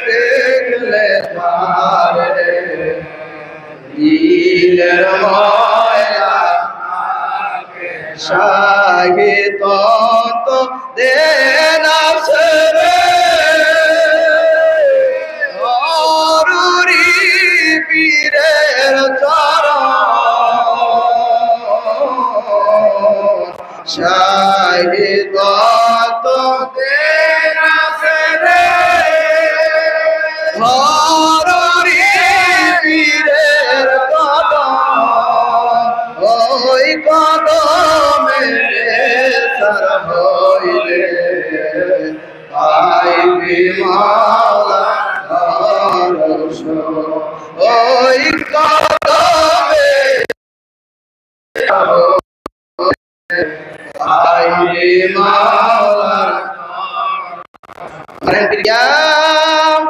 দেখলে তারে দিলের ময়লা শাহিদ তো দেনা সরে অরুরি পীরের চরণ শাহিদ তো দেনা সরে অরুরি পীরের কদম ওই কদমে সর হইলে পাইবি মাওলা দর্শ ওই কদমে পাইবি মাওলা يا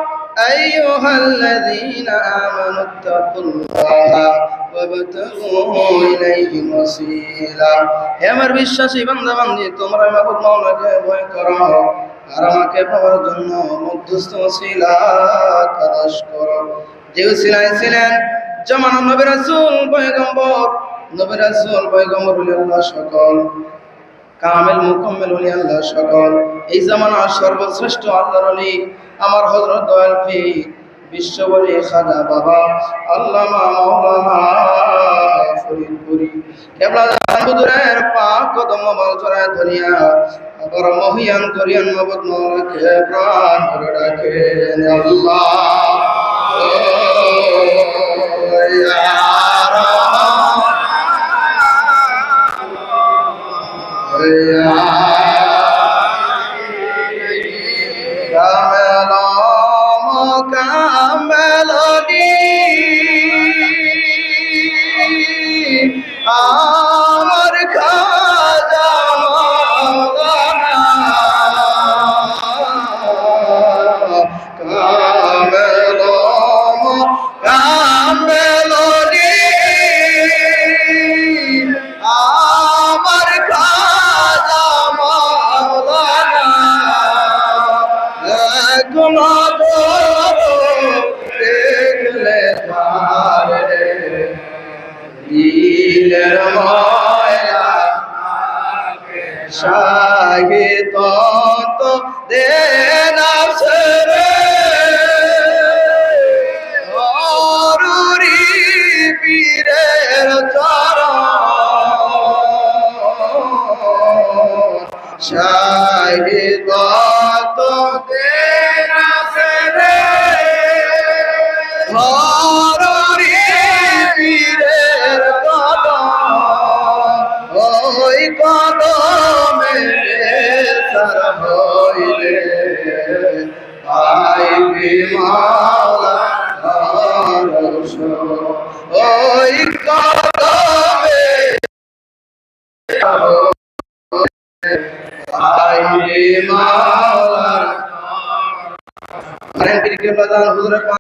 أيها الذين آمنوا اتقوا الله وابتغوا إليه وسيلا হে আমার বিশ্বাসী বান্দা বান্দী তোমরা মাবুদ মাওলাকে ভয় করো আর আমাকে পাওয়ার জন্য মধ্যস্থ ওসিলা তালাশ করো যে ওসিলায় ছিলেন জামানা নবী রাসূল পয়গম্বর হলেন আল্লাহ সকল কামেল মুকম্মেল হলি আল্লাহ সকল এই জামানার সর্বশ্রেষ্ঠ আল্লাহর ওলি আমার হযরত দয়াল পীর বিশ্ববলি খাজা বাবা আল্লামা মাওলানা ফরিদপুরি কেবলা হুজুরের পাক কদম মোবারক জড়ায় ধরিয়া আবার মহিয়ান করিয়ান মাবুদ মাওলাকে প্রাণ ভরে রাখেন আল্লাহ ইয়া আমার খাজা মাওলানা কামেলনি আমার খাজা মাওলানা দেখলে তারে দিলের ময়লা শাহিদ তো দেনা সরে অরুরি পীরের চরণ শাহিদ তো দেনা সরে অরুরি পীরের কদম ওই কদমে সর হইলে পাইবি মাওলা দর্শ ওই কদমে পাইবি মাওলা